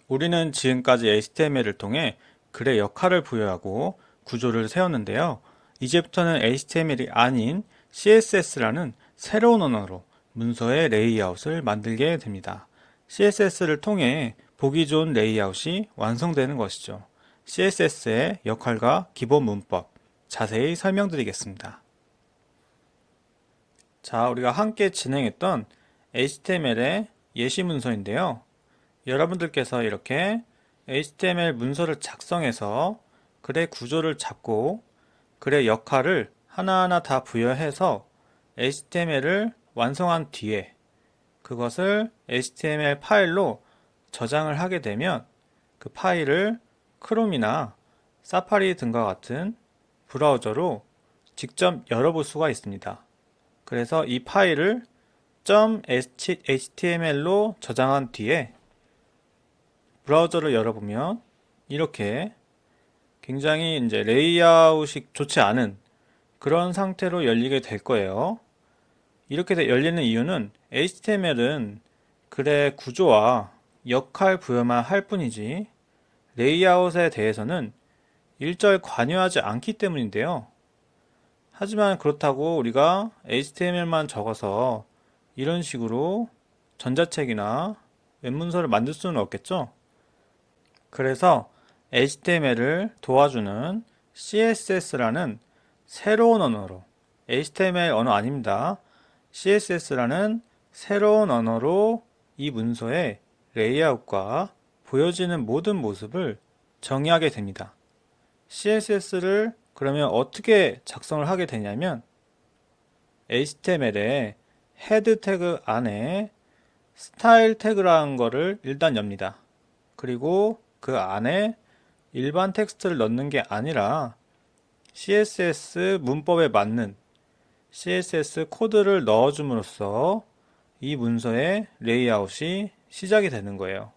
우리는 지금까지 HTML을 통해 글의 역할을 부여하고 구조를 세웠는데요. 이제부터는 HTML이 아닌 CSS라는 새로운 언어로 문서의 레이아웃을 만들게 됩니다. CSS를 통해 보기 좋은 레이아웃이 완성되는 것이죠. CSS의 역할과 기본 문법 자세히 설명드리겠습니다. 자, 우리가 함께 진행했던 HTML의 예시 문서인데요. 여러분들께서 이렇게 HTML 문서를 작성해서 글의 구조를 잡고 글의 역할을 하나하나 다 부여해서 HTML을 완성한 뒤에 그것을 HTML 파일로 저장을 하게 되면 그 파일을 크롬이나 사파리 등과 같은 브라우저로 직접 열어볼 수가 있습니다. 그래서 이 파일을 .html로 저장한 뒤에 브라우저를 열어보면 이렇게 굉장히 이제 레이아웃이 좋지 않은 그런 상태로 열리게 될 거예요. 이렇게 열리는 이유는 HTML은 글의 구조와 역할 부여만 할 뿐이지 레이아웃에 대해서는 일절 관여하지 않기 때문인데요. 하지만 그렇다고 우리가 HTML만 적어서 이런 식으로 전자책이나 웹문서를 만들 수는 없겠죠? 그래서 HTML을 도와주는 CSS라는 새로운 언어로, HTML 언어 아닙니다. CSS라는 새로운 언어로 이 문서의 레이아웃과 보여지는 모든 모습을 정의하게 됩니다. CSS를 그러면 어떻게 작성을 하게 되냐면 HTML의 헤드 태그 안에 스타일 태그라는 거를 일단 엽니다. 그리고 그 안에 일반 텍스트를 넣는 게 아니라 CSS 문법에 맞는 CSS 코드를 넣어줌으로써 이 문서의 레이아웃이 시작이 되는 거예요.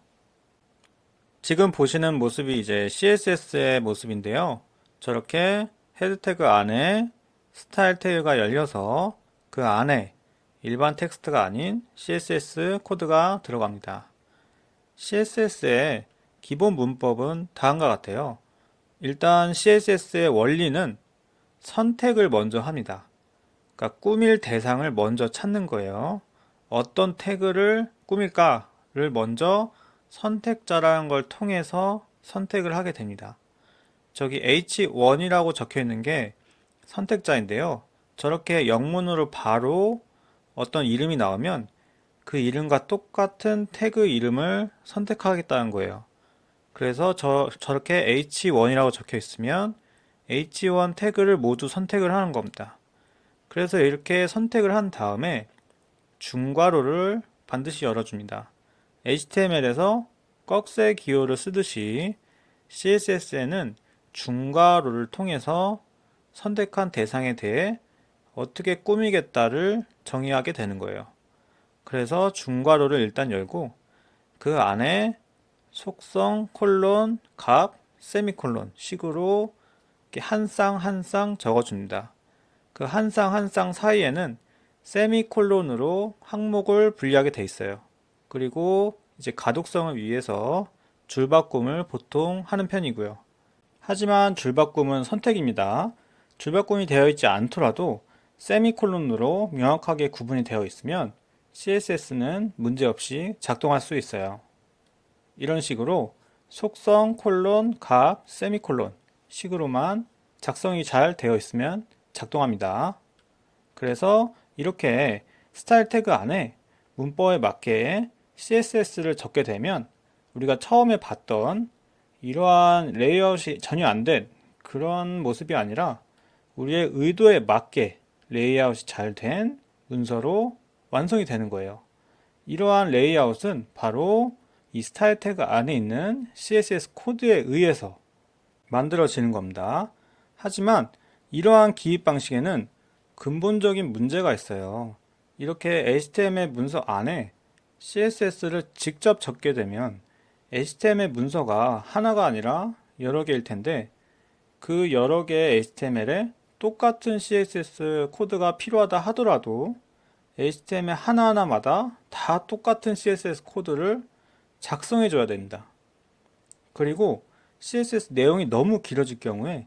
지금 보시는 모습이 이제 CSS의 모습인데요. 저렇게 헤드 태그 안에 스타일 태그가 열려서 그 안에 일반 텍스트가 아닌 CSS 코드가 들어갑니다. CSS의 기본 문법은 다음과 같아요. 일단 CSS의 원리는 선택을 먼저 합니다. 그러니까 꾸밀 대상을 먼저 찾는 거예요. 어떤 태그를 꾸밀까를 먼저 선택자라는 걸 통해서 선택을 하게 됩니다. 저기 H1이라고 적혀 있는 게 선택자인데요. 저렇게 영문으로 바로 어떤 이름이 나오면 그 이름과 똑같은 태그 이름을 선택하겠다는 거예요. 그래서 저렇게 H1이라고 적혀 있으면 H1 태그를 모두 선택을 하는 겁니다. 그래서 이렇게 선택을 한 다음에 중괄호를 반드시 열어줍니다. HTML에서 꺽쇠 기호를 쓰듯이 CSS에는 중괄호를 통해서 선택한 대상에 대해 어떻게 꾸미겠다를 정의하게 되는 거예요. 그래서 중괄호를 일단 열고 그 안에 속성, 콜론, 값, 세미콜론 식으로 한 쌍 한 쌍 적어줍니다. 그 한 쌍 한 쌍 사이에는 세미콜론으로 항목을 분리하게 돼 있어요. 그리고 이제 가독성을 위해서 줄바꿈을 보통 하는 편이고요. 하지만 줄바꿈은 선택입니다. 줄바꿈이 되어 있지 않더라도 세미콜론으로 명확하게 구분이 되어 있으면 CSS는 문제없이 작동할 수 있어요. 이런 식으로 속성, 콜론, 값, 세미콜론 식으로만 작성이 잘 되어 있으면 작동합니다. 그래서 이렇게 스타일 태그 안에 문법에 맞게 CSS를 적게 되면 우리가 처음에 봤던 이러한 레이아웃이 전혀 안 된 그런 모습이 아니라 우리의 의도에 맞게 레이아웃이 잘 된 문서로 완성이 되는 거예요. 이러한 레이아웃은 바로 이 스타일 태그 안에 있는 CSS 코드에 의해서 만들어지는 겁니다. 하지만 이러한 기입 방식에는 근본적인 문제가 있어요. 이렇게 HTML 문서 안에 CSS를 직접 적게 되면 HTML 문서가 하나가 아니라 여러 개일 텐데 그 여러 개의 HTML에 똑같은 CSS 코드가 필요하다 하더라도 HTML 하나하나마다 다 똑같은 CSS 코드를 작성해 줘야 됩니다. 그리고 CSS 내용이 너무 길어질 경우에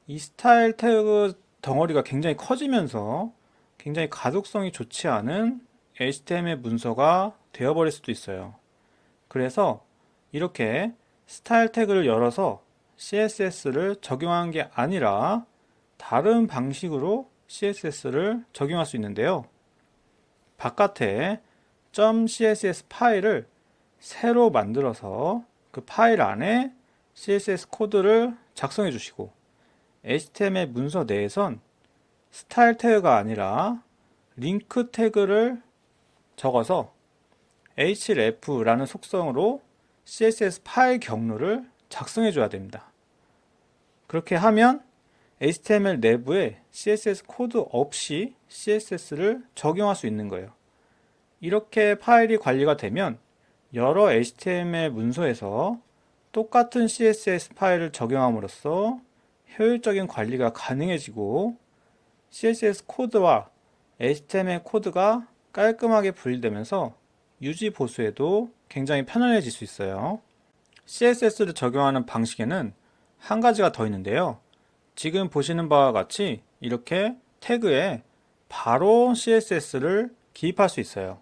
이 스타일 태그 덩어리가 굉장히 커지면서 굉장히 가독성이 좋지 않은 HTML 문서가 되어버릴 수도 있어요. 그래서 이렇게 스타일 태그를 열어서 CSS를 적용한 게 아니라 다른 방식으로 CSS를 적용할 수 있는데요. 바깥에 .css 파일을 새로 만들어서 그 파일 안에 CSS 코드를 작성해 주시고 HTML 문서 내에선 스타일 태그가 아니라 링크 태그를 적어서 href라는 속성으로 CSS 파일 경로를 작성해 줘야 됩니다. 그렇게 하면 HTML 내부에 CSS 코드 없이 CSS를 적용할 수 있는 거예요. 이렇게 파일이 관리가 되면 여러 HTML 문서에서 똑같은 CSS 파일을 적용함으로써 효율적인 관리가 가능해지고 CSS 코드와 HTML 코드가 깔끔하게 분리되면서 유지 보수에도 굉장히 편안해질 수 있어요. CSS를 적용하는 방식에는 한 가지가 더 있는데요. 지금 보시는 바와 같이 이렇게 태그에 바로 CSS를 기입할 수 있어요.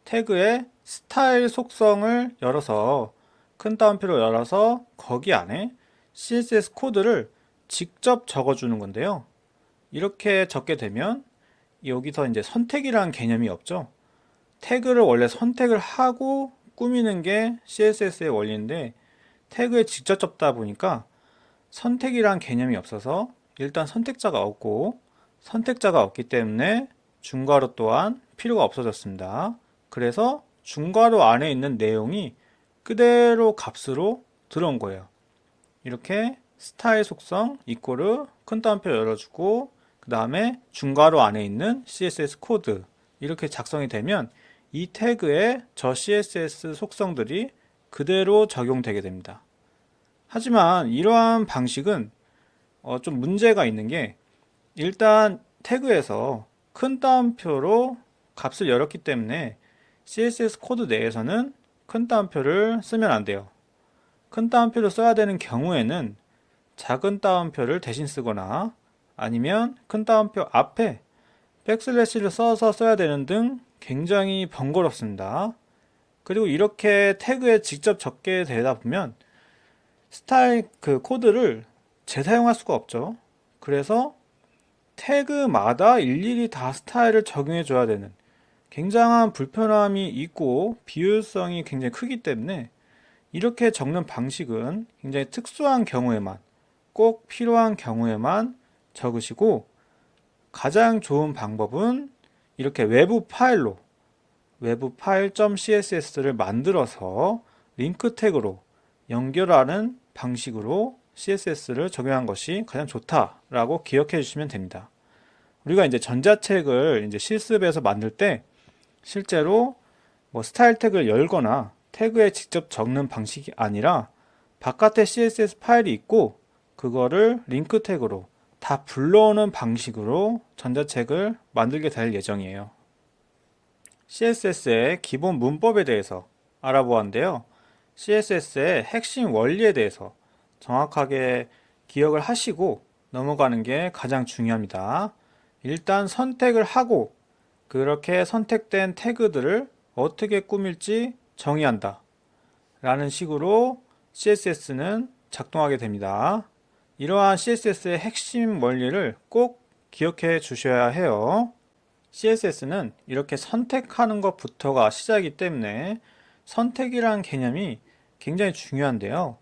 태그에 스타일 속성을 열어서 큰 따옴표로 열어서 거기 안에 CSS 코드를 직접 적어주는 건데요. 이렇게 적게 되면 여기서 이제 선택이라는 개념이 없죠. 태그를 원래 선택을 하고 꾸미는 게 CSS의 원리인데 태그에 직접 접다 보니까 선택이란 개념이 없어서 일단 선택자가 없고 선택자가 없기 때문에 중괄호 또한 필요가 없어졌습니다. 그래서 중괄호 안에 있는 내용이 그대로 값으로 들어온 거예요. 이렇게 스타일 속성 이꼬르 큰 따옴표 열어주고 그 다음에 중괄호 안에 있는 CSS 코드 이렇게 작성이 되면 이 태그에 저 CSS 속성들이 그대로 적용되게 됩니다. 하지만 이러한 방식은 좀 문제가 있는 게 일단 태그에서 큰 따옴표로 값을 열었기 때문에 CSS 코드 내에서는 큰 따옴표를 쓰면 안 돼요. 큰 따옴표를 써야 되는 경우에는 작은 따옴표를 대신 쓰거나 아니면 큰 따옴표 앞에 백슬래시를 써서 써야 되는 등 굉장히 번거롭습니다. 그리고 이렇게 태그에 직접 적게 되다 보면 스타일 그 코드를 재사용할 수가 없죠. 그래서 태그마다 일일이 다 스타일을 적용해 줘야 되는 굉장한 불편함이 있고 비효율성이 굉장히 크기 때문에 이렇게 적는 방식은 굉장히 특수한 경우에만 꼭 필요한 경우에만 적으시고 가장 좋은 방법은 이렇게 외부 파일로 외부 파일 .css를 만들어서 링크 태그로 연결하는 방식으로 CSS를 적용한 것이 가장 좋다라고 기억해 주시면 됩니다. 우리가 이제 전자책을 이제 실습에서 만들 때 실제로 스타일 태그를 열거나 태그에 직접 적는 방식이 아니라 바깥에 CSS 파일이 있고 그거를 링크 태그로 다 불러오는 방식으로 전자책을 만들게 될 예정이에요. CSS의 기본 문법에 대해서 알아보았는데요. CSS의 핵심 원리에 대해서 정확하게 기억을 하시고 넘어가는 게 가장 중요합니다. 일단 선택을 하고 그렇게 선택된 태그들을 어떻게 꾸밀지 정의한다 라는 식으로 CSS는 작동하게 됩니다. 이러한 CSS의 핵심 원리를 꼭 기억해 주셔야 해요. CSS는 이렇게 선택하는 것부터가 시작이기 때문에 선택이라는 개념이 굉장히 중요한데요.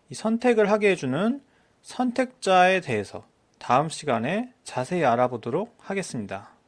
이 선택을 하게 해주는 선택자에 대해서 다음 시간에 자세히 알아보도록 하겠습니다.